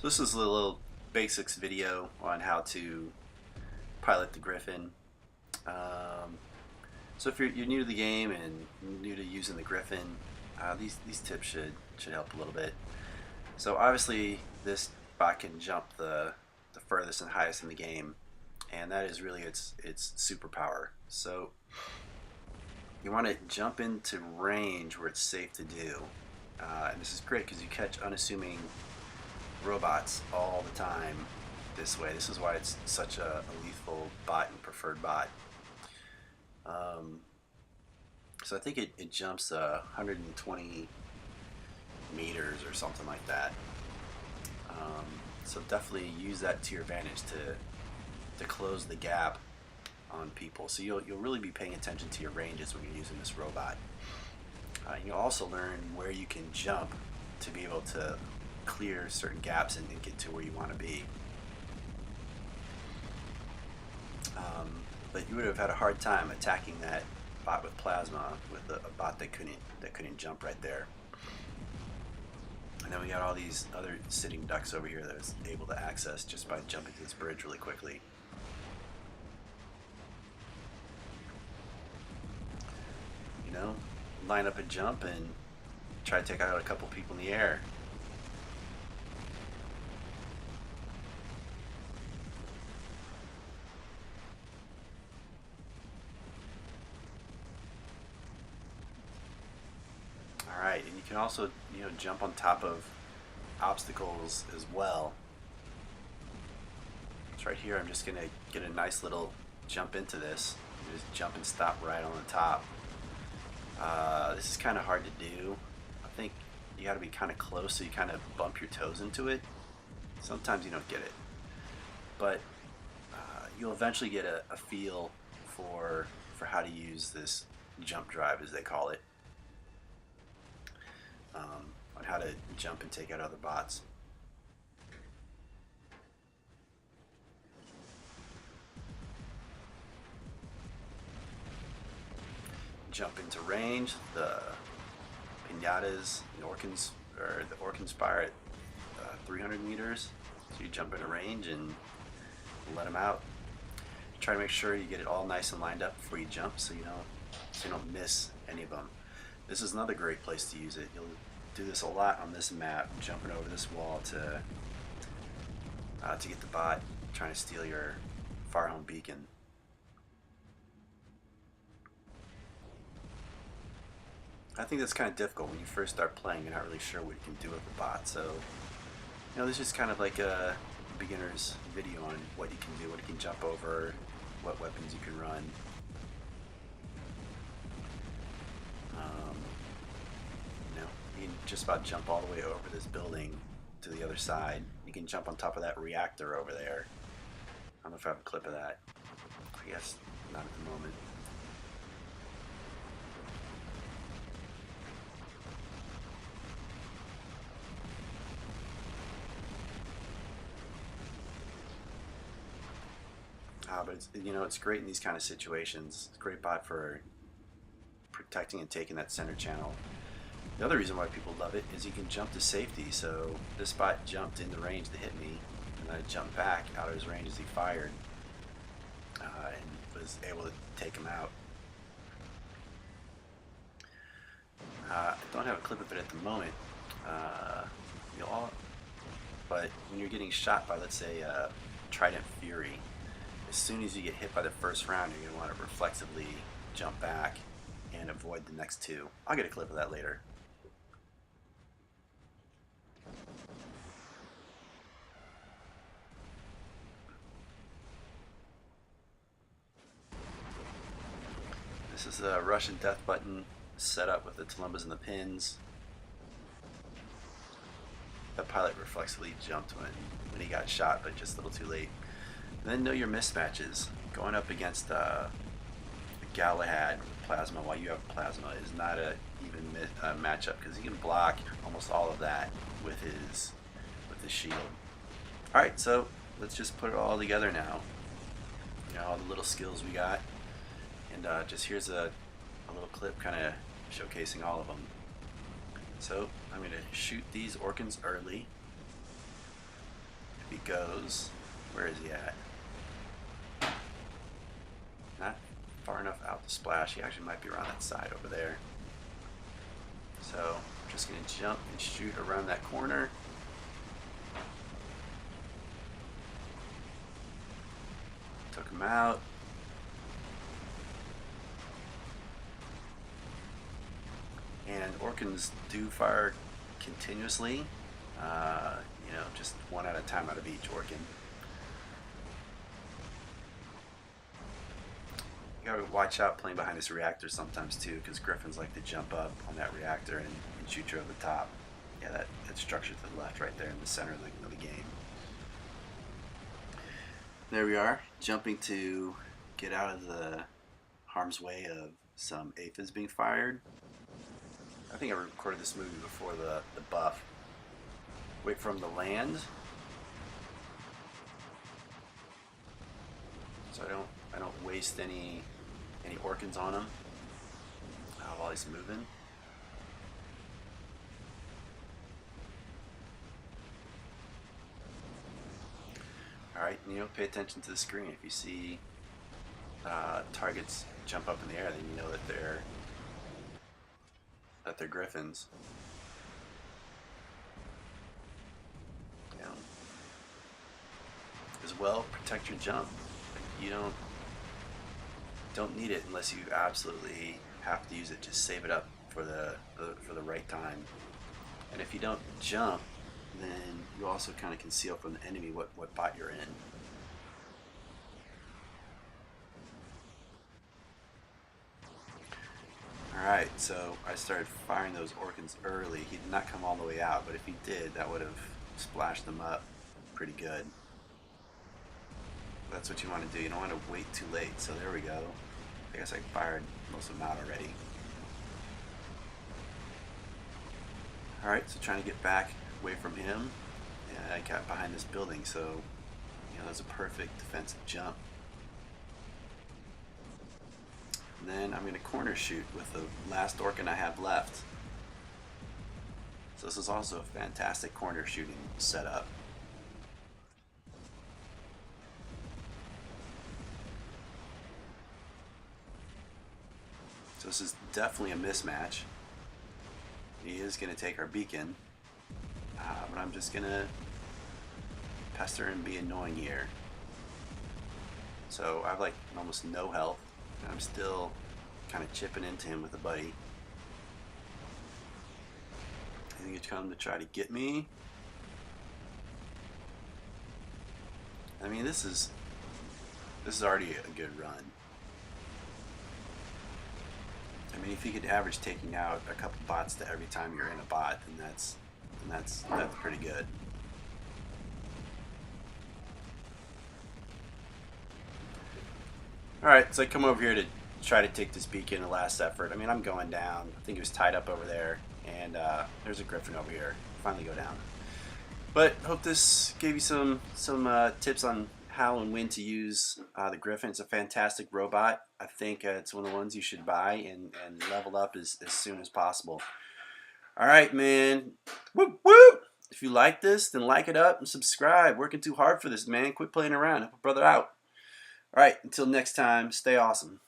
So this is a little basics video on how to pilot the Griffin. Um, so if you're new to the game and new to using the Griffin, these tips should help a little bit. So obviously this bot can jump the furthest and highest in the game, and that is really its superpower. So you want to jump into range where it's safe to do, and this is great because you catch unassuming robots all the time this way. This is why it's such a lethal bot and preferred bot. Um, so I think it jumps 120 meters or something like that. So definitely use that to your advantage to close the gap on people. So you'll really be paying attention to your ranges when you're using this robot. You'll also learn where you can jump to be able to clear certain gaps and get to where you want to be. But you would have had a hard time attacking that bot with plasma with a bot that couldn't jump right there. And then we got all these other sitting ducks over here that is able to access just by jumping to this bridge really quickly. You know, line up a jump and try to take out a couple people in the air. Alright, and you can also, jump on top of obstacles as well. So right here I'm just going to get a nice little jump into this. Just jump and stop right on the top. This is kind of hard to do. I think you got to be kind of close so you kind of bump your toes into it. Sometimes you don't get it. But you'll eventually get a feel for how to use this jump drive, as they call it. On how to jump and take out other bots. Jump into range. The pinatas, the orc inspire at 300 meters. So you jump into range and let them out. Try to make sure you get it all nice and lined up before you jump, so you don't miss any of them. This is another great place to use it. You'll do this a lot on this map, jumping over this wall to get the bot trying to steal your far home beacon. I think that's kind of difficult when you first start playing. You're not really sure what you can do with the bot. So, this is kind of like a beginner's video on what you can do, what you can jump over, what weapons you can run. You can just about jump all the way over this building to the other side. You can jump on top of that reactor over there. I don't know if I have a clip of that. I guess not at the moment. But it's great in these kind of situations. It's a great bot for protecting and taking that center channel. The other reason why people love it is you can jump to safety. So this bot jumped into range to hit me, and then I jumped back out of his range as he fired, and was able to take him out. I don't have a clip of it at the moment. But when you're getting shot by, let's say, Trident Fury, as soon as you get hit by the first round, you're going to want to reflexively jump back and avoid the next two. I'll get a clip of that later. This is a Russian death button set up with the Tulumbas and the pins. The pilot reflexively jumped when he got shot, but just a little too late. And then know your mismatches. Going up against Galahad with plasma while you have plasma is not a even matchup, because he can block almost all of that with his shield. Alright, so let's just put it all together now. All the little skills we got. And just here's a little clip kind of showcasing all of them. So I'm going to shoot these Orkans early. goes. Where is he at? Not far enough out to splash. He actually might be around that side over there. So I'm just going to jump and shoot around that corner. Took him out. And Orkans do fire continuously. You know, just one at a time out of each Orkan. You gotta watch out playing behind this reactor sometimes too, because Griffins like to jump up on that reactor and shoot you over the top. Yeah, that structure to the left right there in the center of the game. There we are, jumping to get out of the harm's way of some aphids being fired. I think I recorded this movie before the buff. Wait for him to land, so I don't waste any Orkans on him while he's moving. All right, you know, pay attention to the screen. If you see targets jump up in the air, then you know that they're Griffins. As well, protect your jump. You don't need it unless you absolutely have to use it. Just save it up for the right time. And if you don't jump, then you also kind of conceal from the enemy what bot you're in. Alright, so I started firing those Orkans early. He did not come all the way out, but if he did, that would have splashed them up pretty good. That's what you want to do. You don't want to wait too late. So there we go. I guess I fired most of them out already. Alright, so trying to get back away from him. And I got behind this building, so you know, that's a perfect defensive jump. And then I'm going to corner shoot with the last Orkan I have left. So this is also a fantastic corner shooting setup. So this is definitely a mismatch. He is going to take our beacon, but I'm just going to pester and be annoying here. So I have like almost no health, and I'm still kind of chipping into him with a buddy. I think he's come to try to get me. I mean, this is already a good run. I mean, if you could average taking out a couple bots to every time you're in a bot, then that's pretty good. Alright, so I come over here to try to take this beacon, the last effort. I mean, I'm going down. I think he was tied up over there, and there's a Griffin over here. Finally go down. But hope this gave you some tips on how and when to use the Griffin. It's a fantastic robot. I think it's one of the ones you should buy and level up as soon as possible. Alright, man. Whoop, whoop! If you like this, then like it up and subscribe. Working too hard for this, man. Quit playing around. Help a brother out. Alright, until next time, stay awesome.